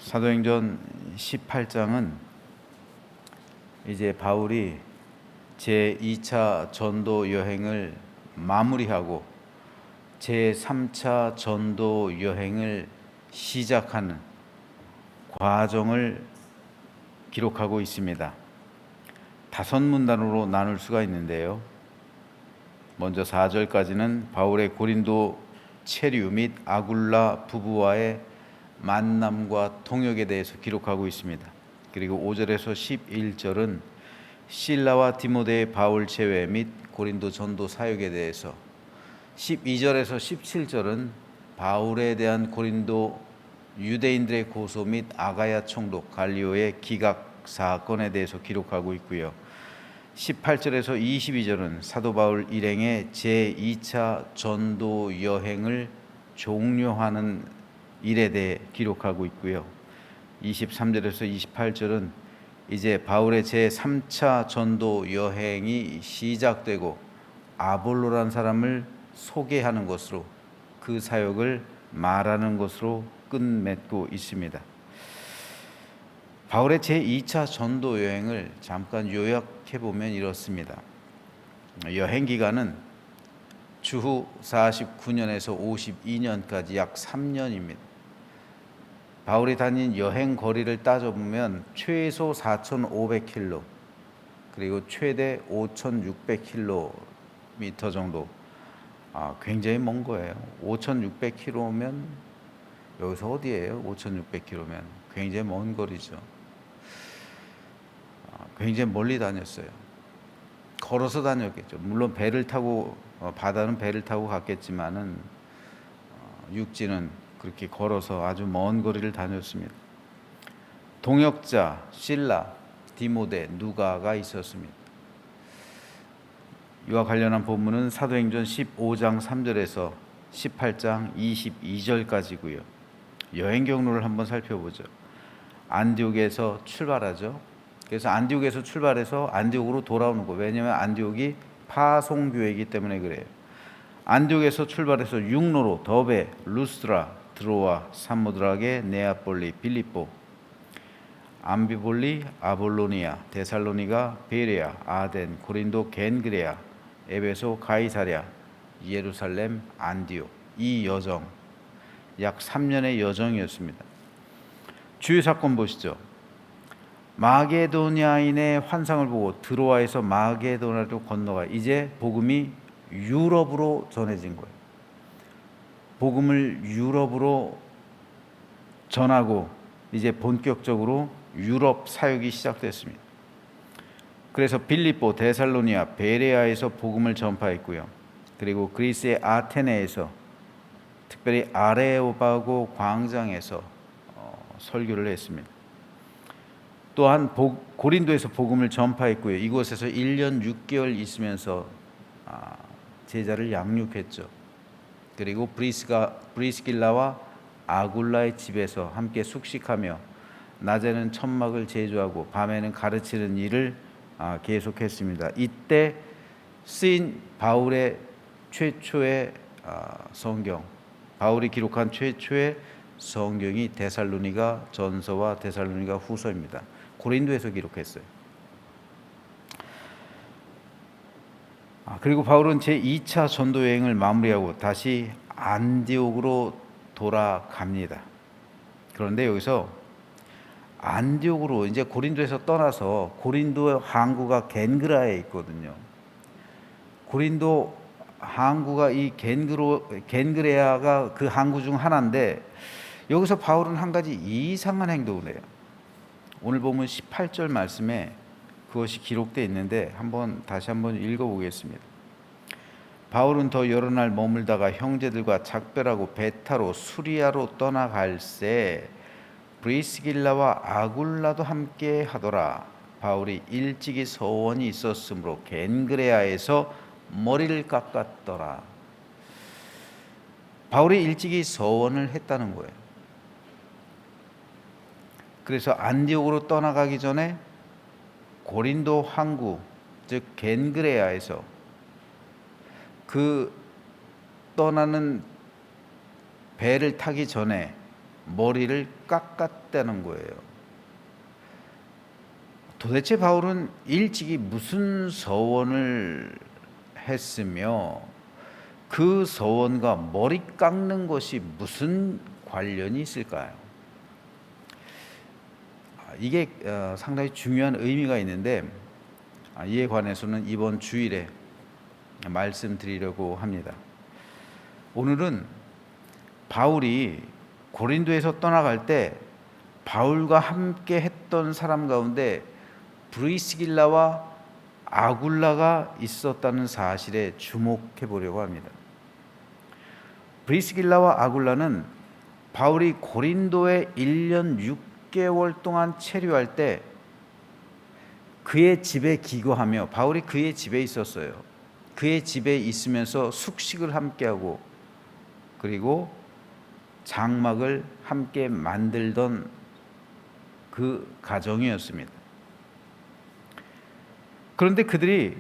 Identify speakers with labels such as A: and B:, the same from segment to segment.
A: 사도행전 18장은 이제 바울이 제2차 전도 여행을 마무리하고 제3차 전도 여행을 시작하는 과정을 기록하고 있습니다. 5문단으로 나눌 수가 있는데요. 먼저 4절까지는 바울의 고린도 체류 및 아굴라 부부와의 만남과 통역에 대해서 기록하고 있습니다. 그리고 5절에서 11절은 실라와 디모데의 바울 제외 및 고린도 전도 사역에 대해서, 12절에서 17절은 바울에 대한 고린도 유대인들의 고소 및 아가야 총독 갈리오의 기각 사건에 대해서 기록하고 있고요. 18절에서 22절은 사도 바울 일행의 제2차 전도 여행을 종료하는 일에 대해 기록하고 있고요. 23절에서 28절은 이제 바울의 제3차 전도 여행이 시작되고 아볼로라는 사람을 소개하는 것으로 그 사역을 말하는 것으로 끝맺고 있습니다. 바울의 제2차 전도 여행을 잠깐 요약해 보면 이렇습니다. 여행 기간은 주후 49년에서 52년까지 약 3년입니다. 바울이 다닌 여행 거리를 따져보면 최소 4,500km 그리고 최대 5,600km 정도, 굉장히 먼 거예요. 5,600km면 여기서 어디예요? 5,600km면 굉장히 먼 거리죠. 굉장히 멀리 다녔어요. 걸어서 다녔겠죠. 물론 배를 타고, 바다는 배를 타고 갔겠지만은 육지는 그렇게 걸어서 아주 먼 거리를 다녔습니다. 동역자 실라, 디모데, 누가가 있었습니다. 이와 관련한 본문은 사도행전 15장 3절에서 18장 22절까지고요. 여행 경로를 한번 살펴보죠. 안디옥에서 출발하죠. 그래서 안디옥에서 출발해서 안디옥으로 돌아오는 거. 왜냐하면 안디옥이 파송교회이기 때문에 그래요. 안디옥에서 출발해서 육로로 더베, 루스드라, 드로아, 사모드라게, 네아폴리, 빌립보, 암비볼리, 아볼로니아, 데살로니가, 베레아, 아덴, 고린도, 겐그레아, 에베소, 가이사랴, 예루살렘, 안디옥. 이 여정 약 3년의 여정이었습니다. 주요 사건 보시죠. 마게도냐인의 환상을 보고 드로아에서 마게도냐로 건너가 이제 복음이 유럽으로 전해진 거예요. 복음을 유럽으로 전하고 이제 본격적으로 유럽 사역이 시작됐습니다. 그래서 빌립보, 데살로니아, 베레아에서 복음을 전파했고요. 그리고 그리스의 아테네에서, 특별히 아레오바고 광장에서 설교를 했습니다. 또한 고린도에서 복음을 전파했고요. 이곳에서 1년 6개월 있으면서 제자를 양육했죠. 그리고 브리스길라와 아굴라의 집에서 함께 숙식하며 낮에는 천막을 제조하고 밤에는 가르치는 일을 계속했습니다. 이때 쓰인 바울의 최초의 성경, 바울이 기록한 최초의 성경이 데살로니가 전서와 데살로니가 후서입니다. 고린도에서 기록했어요. 그리고 바울은 제2차 전도 여행을 마무리하고 다시 안디옥으로 돌아갑니다. 그런데 여기서 안디옥으로 이제 고린도에서 떠나서 고린도 항구가 겐그라에 있거든요. 고린도 항구가 이 겐그레아가 그 항구 중 하나인데 여기서 바울은 한 가지 이상한 행동을 해요. 오늘 보면 18절 말씀에 그것이 기록되어 있는데 다시 한번 읽어보겠습니다. 바울은 더 여러 날 머물다가 형제들과 작별하고 배 타러 수리아로 떠나갈새 브리스길라와 아굴라도 함께 하더라. 바울이 일찍이 서원이 있었으므로 겐그레아에서 머리를 깎았더라. 바울이 일찍이 서원을 했다는 거예요. 그래서 안디옥으로 떠나가기 전에 고린도 항구, 즉 겐그레아에서 그 떠나는 배를 타기 전에 머리를 깎았다는 거예요. 도대체 바울은 일찍이 무슨 서원을 했으며 그 서원과 머리 깎는 것이 무슨 관련이 있을까요? 이게 상당히 중요한 의미가 있는데 이에 관해서는 이번 주일에 말씀드리려고 합니다. 오늘은 바울이 고린도에서 떠나갈 때 바울과 함께 했던 사람 가운데 브리스길라와 아굴라가 있었다는 사실에 주목해 보려고 합니다. 브리스길라와 아굴라는 바울이 고린도에 1년 6개월 동안 체류할 때 그의 집에 기거하며, 바울이 그의 집에 있었어요. 그의 집에 있으면서 숙식을 함께하고 그리고 장막을 함께 만들던 그 가정이었습니다. 그런데 그들이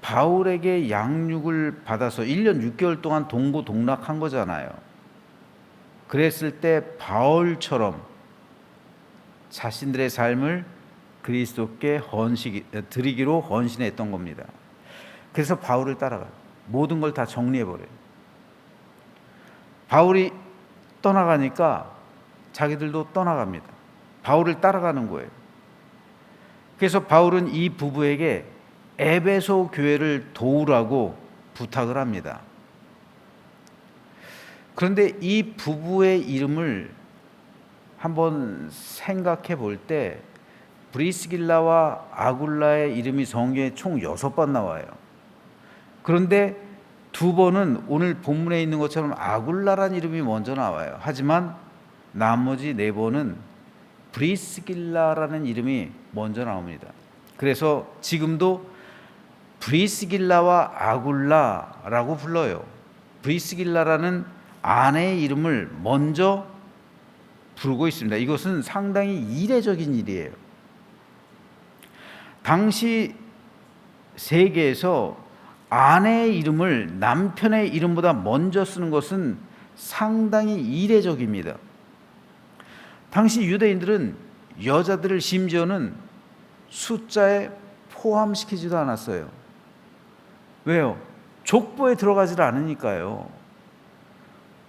A: 바울에게 양육을 받아서 1년 6개월 동안 동고동락한 거잖아요. 그랬을 때 바울처럼 자신들의 삶을 그리스도께 드리기로 헌신했던 겁니다. 그래서 바울을 따라가요. 모든 걸 다 정리해버려요. 바울이 떠나가니까 자기들도 떠나갑니다. 바울을 따라가는 거예요. 그래서 바울은 이 부부에게 에베소 교회를 도우라고 부탁을 합니다. 그런데 이 부부의 이름을 한번 생각해 볼 때 브리스길라와 아굴라의 이름이 성경에 총 6번 나와요. 그런데 2번은 오늘 본문에 있는 것처럼 아굴라란 이름이 먼저 나와요. 하지만 나머지 4번은 브리스길라라는 이름이 먼저 나옵니다. 그래서 지금도 브리스길라와 아굴라라고 불러요. 브리스길라라는 아내의 이름을 먼저 부르고 있습니다. 이것은 상당히 이례적인 일이에요. 당시 세계에서 아내의 이름을 남편의 이름보다 먼저 쓰는 것은 상당히 이례적입니다. 당시 유대인들은 여자들을 심지어는 숫자에 포함시키지도 않았어요. 왜요? 족보에 들어가지를 않으니까요.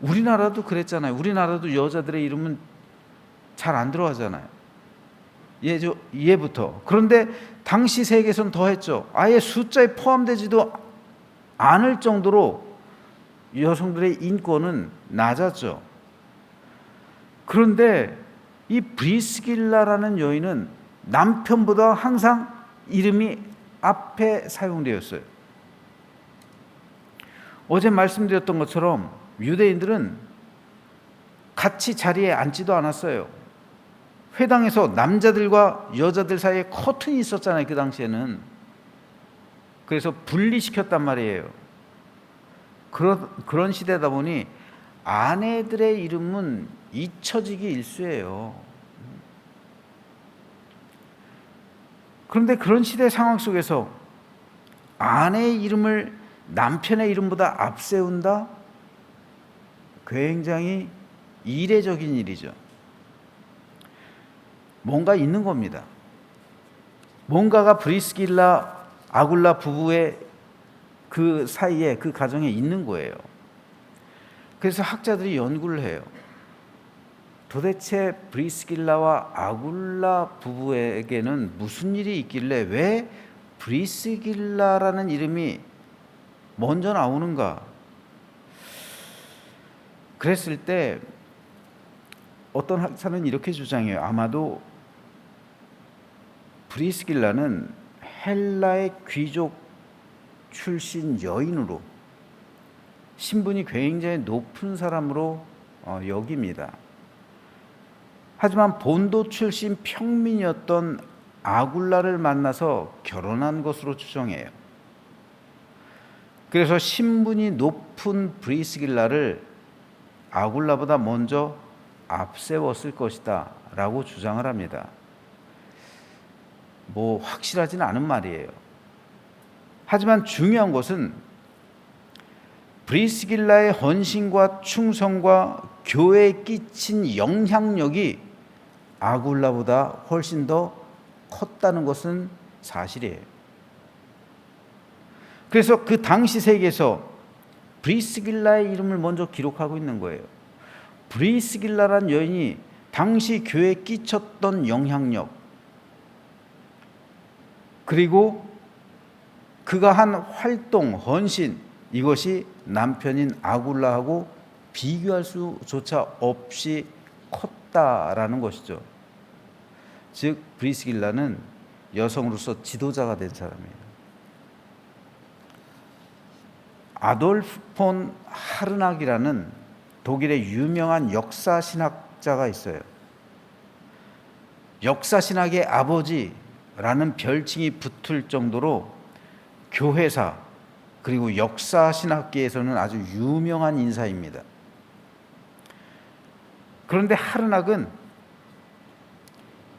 A: 우리나라도 그랬잖아요. 우리나라도 여자들의 이름은 잘 안 들어가잖아요. 예부터. 그런데 당시 세계에서는 더 했죠. 아예 숫자에 포함되지도 않을 정도로 여성들의 인권은 낮았죠. 그런데 이 브리스길라라는 여인은 남편보다 항상 이름이 앞에 사용되었어요. 어제 말씀드렸던 것처럼 유대인들은 같이 자리에 앉지도 않았어요. 회당에서 남자들과 여자들 사이에 커튼이 있었잖아요. 그 당시에는. 그래서 분리시켰단 말이에요. 그런 시대다 보니 아내들의 이름은 잊혀지기 일쑤예요. 그런데 그런 시대 상황 속에서 아내의 이름을 남편의 이름보다 앞세운다? 굉장히 이례적인 일이죠. 뭔가 있는 겁니다. 뭔가가 브리스길라 아굴라 부부의 그 사이에, 그 가정에 있는 거예요. 그래서 학자들이 연구를 해요. 도대체 브리스길라와 아굴라 부부에게는 무슨 일이 있길래 왜 브리스길라라는 이름이 먼저 나오는가? 그랬을 때 어떤 학자는 이렇게 주장해요. 아마도 브리스길라는 헬라의 귀족 출신 여인으로 신분이 굉장히 높은 사람으로 여깁니다. 하지만 본도 출신 평민이었던 아굴라를 만나서 결혼한 것으로 추정해요. 그래서 신분이 높은 브리스길라를 아굴라보다 먼저 앞세웠을 것이다 라고 주장을 합니다. 뭐 확실하지는 않은 말이에요. 하지만 중요한 것은 브리스길라의 헌신과 충성과 교회에 끼친 영향력이 아굴라보다 훨씬 더 컸다는 것은 사실이에요. 그래서 그 당시 세계에서 브리스길라의 이름을 먼저 기록하고 있는 거예요. 브리스길라란 여인이 당시 교회에 끼쳤던 영향력, 그리고 그가 한 활동, 헌신, 이것이 남편인 아굴라하고 비교할 수조차 없이 컸다라는 것이죠. 즉 브리스길라는 여성으로서 지도자가 된 사람이에요. 아돌프 폰 하르낙이라는 독일의 유명한 역사신학자가 있어요. 역사신학의 아버지라는 별칭이 붙을 정도로 교회사 그리고 역사신학계에서는 아주 유명한 인사입니다. 그런데 하르낙은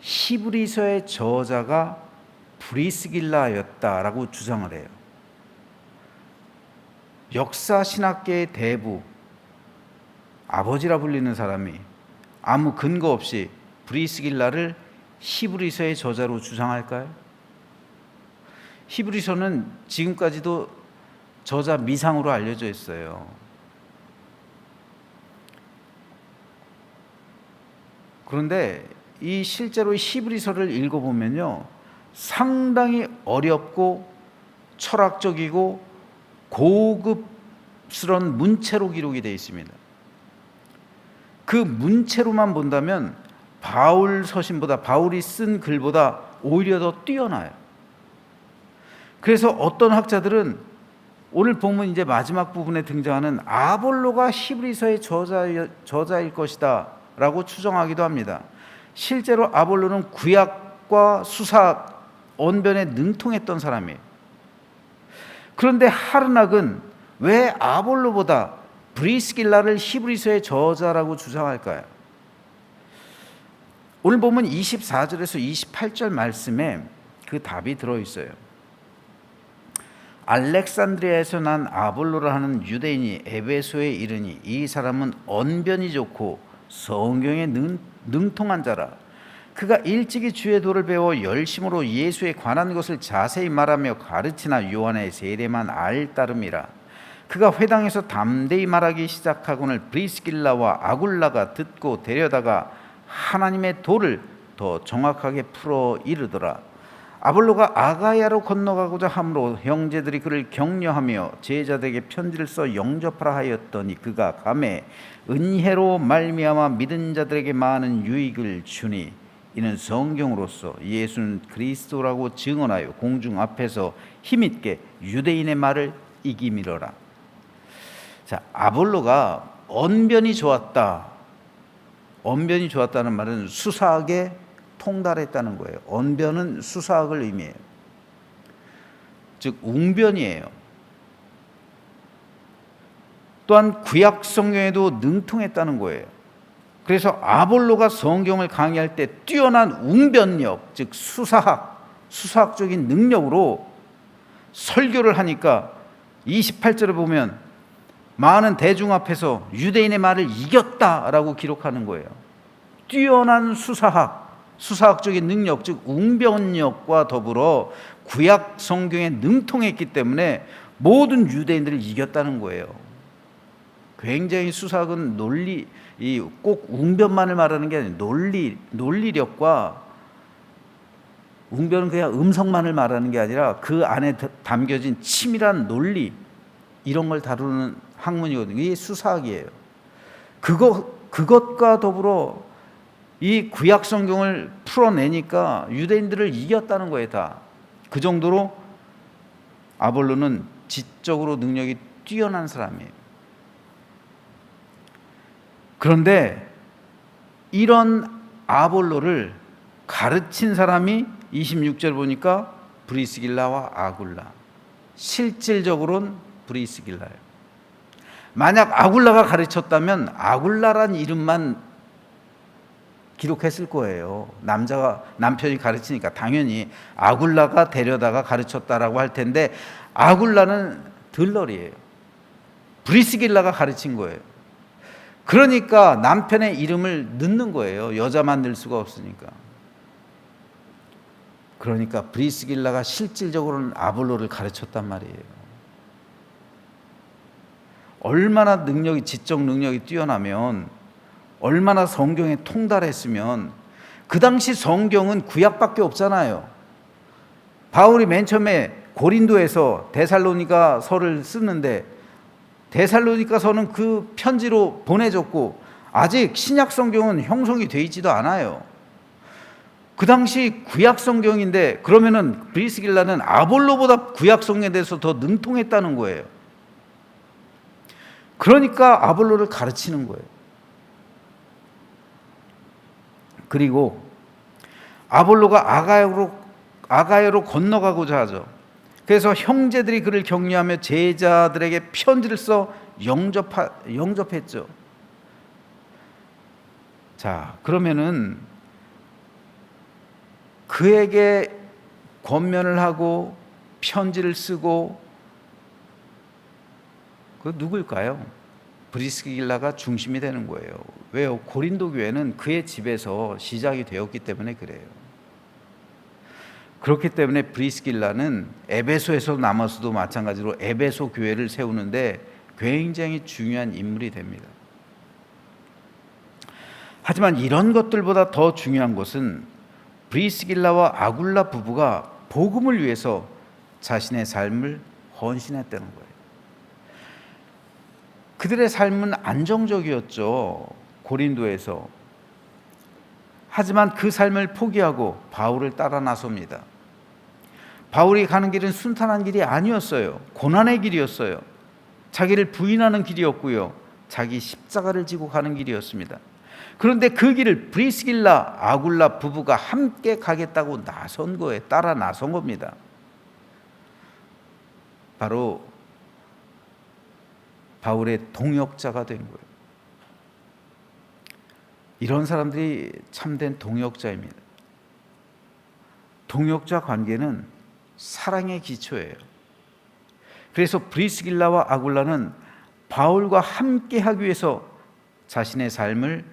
A: 히브리서의 저자가 브리스길라였다라고 주장을 해요. 역사신학계의 대부, 아버지라 불리는 사람이 아무 근거 없이 브리스길라를 히브리서의 저자로 주장할까요? 히브리서는 지금까지도 저자 미상으로 알려져 있어요. 그런데 이 실제로 히브리서를 읽어보면요, 상당히 어렵고 철학적이고 고급스러운 문체로 기록이 되어 있습니다. 그 문체로만 본다면 바울 서신보다, 바울이 쓴 글보다 오히려 더 뛰어나요. 그래서 어떤 학자들은 오늘 본문 이제 마지막 부분에 등장하는 아볼로가 히브리서의 저자일 것이다 라고 추정하기도 합니다. 실제로 아볼로는 구약과 수사학, 언변에 능통했던 사람이에요. 그런데 하르낙은 왜 아볼로보다 브리스길라를 히브리서의 저자라고 주장할까요? 오늘 보면 24절에서 28절 말씀에 그 답이 들어있어요. 알렉산드리아에서 난 아볼로라 하는 유대인이 에베소에 이르니 이 사람은 언변이 좋고 성경에 능통한 자라. 그가 일찍이 주의 도를 배워 열심으로 예수에 관한 것을 자세히 말하며 가르치나 요한의 세례만 알 따름이라. 그가 회당에서 담대히 말하기 시작하고는 브리스길라와 아굴라가 듣고 데려다가 하나님의 도를 더 정확하게 풀어 이르더라. 아볼로가 아가야로 건너가고자 함으로 형제들이 그를 격려하며 제자들에게 편지를 써 영접하라 하였더니 그가 가매 은혜로 말미암아 믿은 자들에게 많은 유익을 주니 이는 성경으로서 예수는 그리스도라고 증언하여 공중 앞에서 힘있게 유대인의 말을 이기미러라. 자, 아볼로가 언변이 좋았다. 언변이 좋았다는 말은 수사학에 통달했다는 거예요. 언변은 수사학을 의미해요. 즉 웅변이에요. 또한 구약 성경에도 능통했다는 거예요. 그래서 아볼로가 성경을 강의할 때 뛰어난 웅변력, 즉 수사학적인 능력으로 설교를 하니까 28절에 보면 많은 대중 앞에서 유대인의 말을 이겼다라고 기록하는 거예요. 뛰어난 수사학적인 능력, 즉 웅변력과 더불어 구약 성경에 능통했기 때문에 모든 유대인들을 이겼다는 거예요. 굉장히 수사학은 꼭 웅변만을 말하는 게 아니라 논리력과, 웅변은 그냥 음성만을 말하는 게 아니라 그 안에 담겨진 치밀한 논리, 이런 걸 다루는 학문이거든요. 이게 수사학이에요. 그것과 더불어 이 구약 성경을 풀어내니까 유대인들을 이겼다는 거예요, 다. 그 정도로 아볼로는 지적으로 능력이 뛰어난 사람이에요. 그런데 이런 아볼로를 가르친 사람이 26절 보니까 브리스길라와 아굴라. 실질적으로는 브리스길라예요. 만약 아굴라가 가르쳤다면 아굴라란 이름만 기록했을 거예요. 남편이 가르치니까 당연히 아굴라가 데려다가 가르쳤다라고 할 텐데 아굴라는 들러리예요. 브리스길라가 가르친 거예요. 그러니까 남편의 이름을 넣는 거예요. 여자만 넣을 수가 없으니까. 그러니까 브리스길라가 실질적으로는 아볼로를 가르쳤단 말이에요. 얼마나 지적 능력이 뛰어나면, 얼마나 성경에 통달했으면. 그 당시 성경은 구약밖에 없잖아요. 바울이 맨 처음에 고린도에서 데살로니가서를 쓰는데, 데살로니가서는 그 편지로 보내줬고 아직 신약 성경은 형성이 되어 있지도 않아요. 그 당시 구약 성경인데, 그러면은 브리스길라는 아볼로보다 구약 성경에 대해서 더 능통했다는 거예요. 그러니까 아볼로를 가르치는 거예요. 그리고 아볼로가 아가야로 건너가고자 하죠. 그래서 형제들이 그를 격려하며 제자들에게 편지를 써 영접했죠. 자, 그러면은 그에게 권면을 하고 편지를 쓰고, 그 누구일까요? 브리스길라가 중심이 되는 거예요. 왜요? 고린도 교회는 그의 집에서 시작이 되었기 때문에 그래요. 그렇기 때문에 브리스길라는 에베소에서 남아서도 마찬가지로 에베소 교회를 세우는데 굉장히 중요한 인물이 됩니다. 하지만 이런 것들보다 더 중요한 것은 브리스길라와 아굴라 부부가 복음을 위해서 자신의 삶을 헌신했다는 거예요. 그들의 삶은 안정적이었죠, 고린도에서. 하지만 그 삶을 포기하고 바울을 따라 나섭니다. 바울이 가는 길은 순탄한 길이 아니었어요. 고난의 길이었어요. 자기를 부인하는 길이었고요, 자기 십자가를 지고 가는 길이었습니다. 그런데 그 길을 브리스길라, 아굴라 부부가 함께 가겠다고 나선 거예요. 따라 나선 겁니다. 바로 바울의 동역자가 된 거예요. 이런 사람들이 참된 동역자입니다. 동역자 관계는 사랑의 기초예요. 그래서 브리스길라와 아굴라는 바울과 함께 하기 위해서 자신의 삶을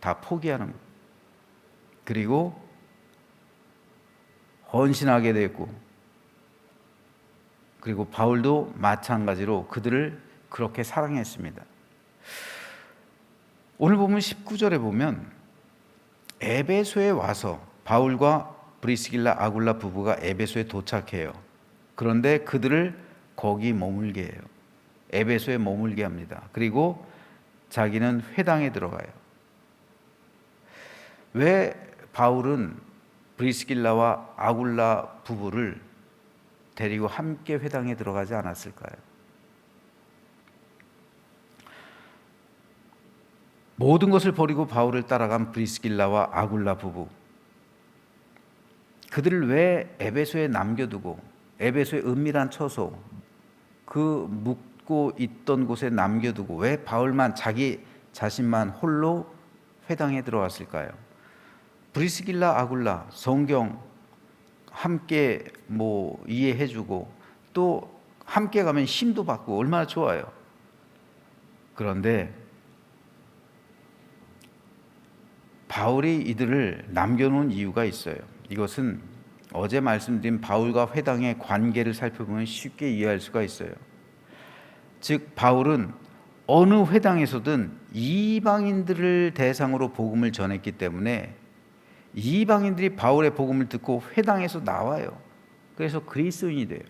A: 다 포기하는 거예요. 그리고 헌신하게 됐고, 그리고 바울도 마찬가지로 그들을 그렇게 사랑했습니다. 오늘 보면 19절에 보면 에베소에 와서 바울과 브리스길라, 아굴라 부부가 에베소에 도착해요. 그런데 그들을 거기 머물게 해요. 에베소에 머물게 합니다. 그리고 자기는 회당에 들어가요. 왜 바울은 브리스길라와 아굴라 부부를 데리고 함께 회당에 들어가지 않았을까요? 모든 것을 버리고 바울을 따라간 브리스길라와 아굴라 부부, 그들을 왜 에베소에 남겨두고, 에베소의 은밀한 처소, 그 묵고 있던 곳에 남겨두고 왜 바울만, 자기 자신만 홀로 회당에 들어왔을까요? 브리스길라, 아굴라 성경 함께 이해해주고 또 함께 가면 힘도 받고 얼마나 좋아요. 그런데 바울이 이들을 남겨놓은 이유가 있어요. 이것은 어제 말씀드린 바울과 회당의 관계를 살펴보면 쉽게 이해할 수가 있어요. 즉 바울은 어느 회당에서든 이방인들을 대상으로 복음을 전했기 때문에 이방인들이 바울의 복음을 듣고 회당에서 나와요. 그래서 그리스도인이 돼요.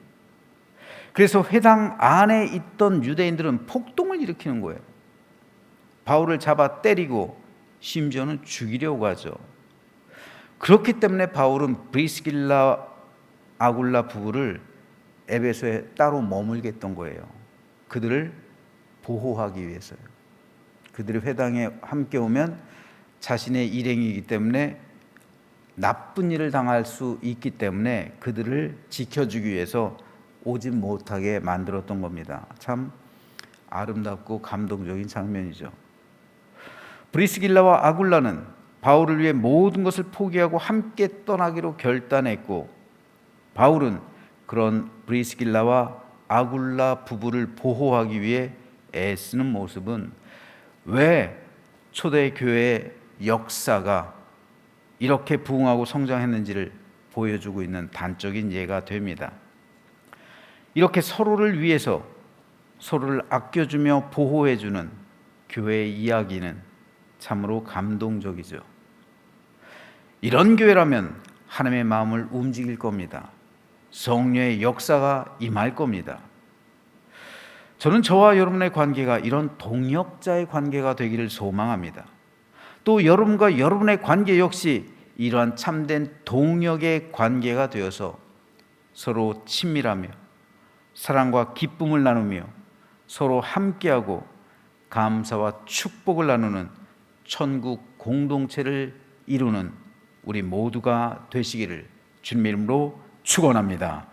A: 그래서 회당 안에 있던 유대인들은 폭동을 일으키는 거예요. 바울을 잡아 때리고 심지어는 죽이려고 하죠. 그렇기 때문에 바울은 브리스길라, 아굴라 부부를 에베소에 따로 머물게 했던 거예요. 그들을 보호하기 위해서요. 그들이 회당에 함께 오면 자신의 일행이기 때문에 나쁜 일을 당할 수 있기 때문에 그들을 지켜주기 위해서 오지 못하게 만들었던 겁니다. 참 아름답고 감동적인 장면이죠. 브리스길라와 아굴라는 바울을 위해 모든 것을 포기하고 함께 떠나기로 결단했고, 바울은 그런 브리스길라와 아굴라 부부를 보호하기 위해 애쓰는 모습은 왜 초대교회의 역사가 이렇게 부흥하고 성장했는지를 보여주고 있는 단적인 예가 됩니다. 이렇게 서로를 위해서 서로를 아껴주며 보호해주는 교회의 이야기는 참으로 감동적이죠. 이런 교회라면 하나님의 마음을 움직일 겁니다. 성령의 역사가 임할 겁니다. 저는 저와 여러분의 관계가 이런 동역자의 관계가 되기를 소망합니다. 또 여러분과 여러분의 관계 역시 이러한 참된 동역의 관계가 되어서 서로 친밀하며 사랑과 기쁨을 나누며 서로 함께하고 감사와 축복을 나누는 천국 공동체를 이루는 우리 모두가 되시기를 주님 이름으로 축원합니다.